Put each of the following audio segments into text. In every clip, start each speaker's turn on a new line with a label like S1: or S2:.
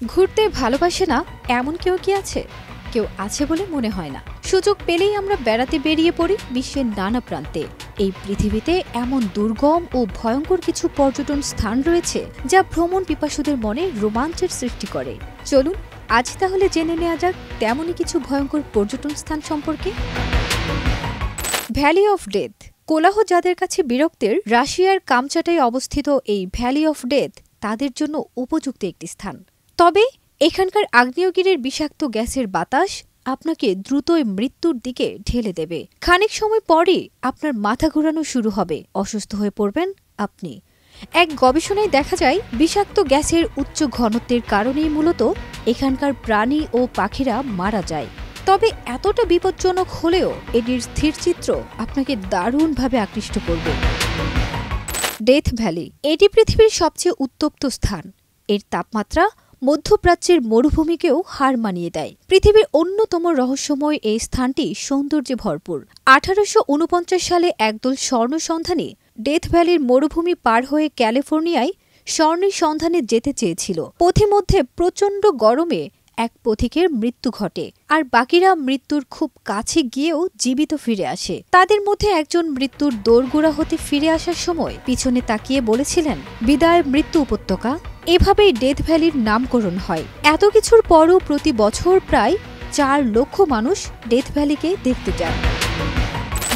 S1: ঘুরতে ভালোবাসে না এমন কেউ কি আছে? কেউ আছে বলে মনে হয় না। সুযোগ পেলেই আমরা বেড়াতে বেরিয়ে পড়ি বিশ্বের নানা প্রান্তে। এই পৃথিবীতে এমন দুর্গম ও ভয়ঙ্কর কিছু পর্যটন স্থান রয়েছে যা ভ্রমণ পিপাসুদের মনে রোমাঞ্চের সৃষ্টি করে। চলুন আজ তাহলে জেনে নেওয়া যাক তেমনই কিছু ভয়ঙ্কর পর্যটন স্থান সম্পর্কে। Valley of death. কোলাহল যাদের কাছে বিরক্তের, রাশিয়ার কামচাটায় অবস্থিত এই ভ্যালি অফ ডেথ তাদের জন্য উপযুক্ত একটি স্থান। তবে এখানকার আগ্নেয়গিরির বিষাক্ত গ্যাসের বাতাস আপনাকে দ্রুতই মৃত্যুর দিকে ঢেলে দেবে। খানিক সময় পরই আপনার মাথা ঘোরানো শুরু হবে, অসুস্থ হয়ে পড়বেন আপনি। এক গবেষণায় দেখা যায় বিষাক্ত গ্যাসের উচ্চ ঘনত্বের কারণেই মূলত এখানকার প্রাণী ও পাখিরা মারা যায়। তবে এতটা বিপজ্জনক হলেও এটির স্থিরচিত্র আপনাকে দারুণভাবে আকৃষ্ট করবে। Death valley. এটি পৃথিবীর সবচেয়ে উত্তপ্ত স্থান। এর তাপমাত্রা মধ্যপ্রাচ্যের মরুভূমিকেও হার মানিয়ে দেয়। পৃথিবীর অন্যতম রহস্যময় এই স্থানটি সৌন্দর্যে ভরপুর। 1849 সালে একদল স্বর্ণ সন্ধানী ডেথ ভ্যালির মরুভূমি পার হয়ে ক্যালিফোর্নিয়ায় স্বর্ণের সন্ধানে যেতে চেয়েছিল। পথিমধ্যে প্রচণ্ড গরমে এক পথিকের মৃত্যু ঘটে, আর বাকিরা মৃত্যুর খুব কাছে গিয়েও জীবিত ফিরে আসে। তাদের মধ্যে একজন মৃত্যুর দোরগোড়া হতে ফিরে আসার সময় পিছনে তাকিয়ে বলেছিলেন, বিদায় মৃত্যু উপত্যকা। এভাবেই ডেথ ভ্যালির নামকরণ হয়। এত কিছুর পরও প্রতি বছর প্রায় 4 লক্ষ মানুষ ডেথ ভ্যালিকে দেখতে যান।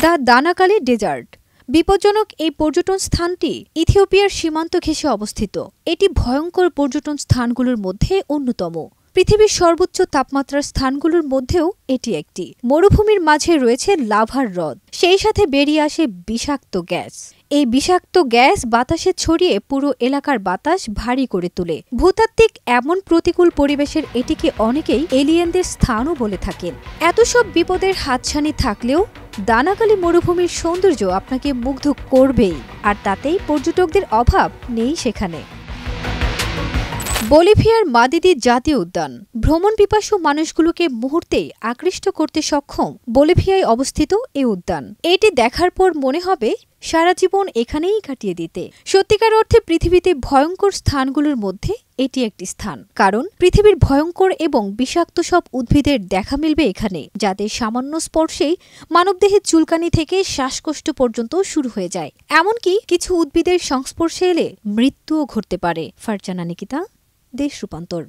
S1: The Danakil desert. বিপজ্জনক এই পর্যটন স্থানটি ইথিওপিয়ার সীমান্ত ঘেঁষে অবস্থিত। এটি ভয়ঙ্কর পর্যটন স্থানগুলোর মধ্যে অন্যতম। পৃথিবীর সর্বোচ্চ তাপমাত্রার স্থানগুলোর মধ্যেও এটি একটি। মরুভূমির মাঝে রয়েছে লাভার হ্রদ, সেই সাথে বেরিয়ে আসে বিষাক্ত গ্যাস। এই বিষাক্ত গ্যাস বাতাসে ছড়িয়ে পুরো এলাকার বাতাস ভারী করে তোলে। ভূতাত্ত্বিক এমন প্রতিকূল পরিবেশের এটিকে অনেকেই এলিয়েনদের স্থানও বলে থাকেন। এত সব বিপদের হাতছানি থাকলেও দানাকালি মরুভূমির সৌন্দর্য আপনাকে মুগ্ধ করবেই, আর তাতেই পর্যটকদের অভাব নেই সেখানে। বলিভিয়ার মাদিদি জাতীয় উদ্যান। ভ্রমণ পিপাসু মানুষগুলোকে মুহূর্তেই আকৃষ্ট করতে সক্ষম বলিভিয়ায় অবস্থিত এই উদ্যান। এটি দেখার পর মনে হবে সারা জীবন এখানেই কাটিয়ে দিতে। সত্যিকার অর্থে পৃথিবীতে ভয়ঙ্কর স্থানগুলোর মধ্যে এটি একটি স্থান, কারণ পৃথিবীর ভয়ঙ্কর এবং বিষাক্ত সব উদ্ভিদের দেখা মিলবে এখানে, যাদের সামান্য স্পর্শেই মানবদেহের চুলকানি থেকে শ্বাসকষ্ট পর্যন্ত শুরু হয়ে যায়। এমনকি কিছু উদ্ভিদের সংস্পর্শে এলে মৃত্যুও ঘটতে পারে। ফারজানা নিকিতা, দেশ রূপান্তর।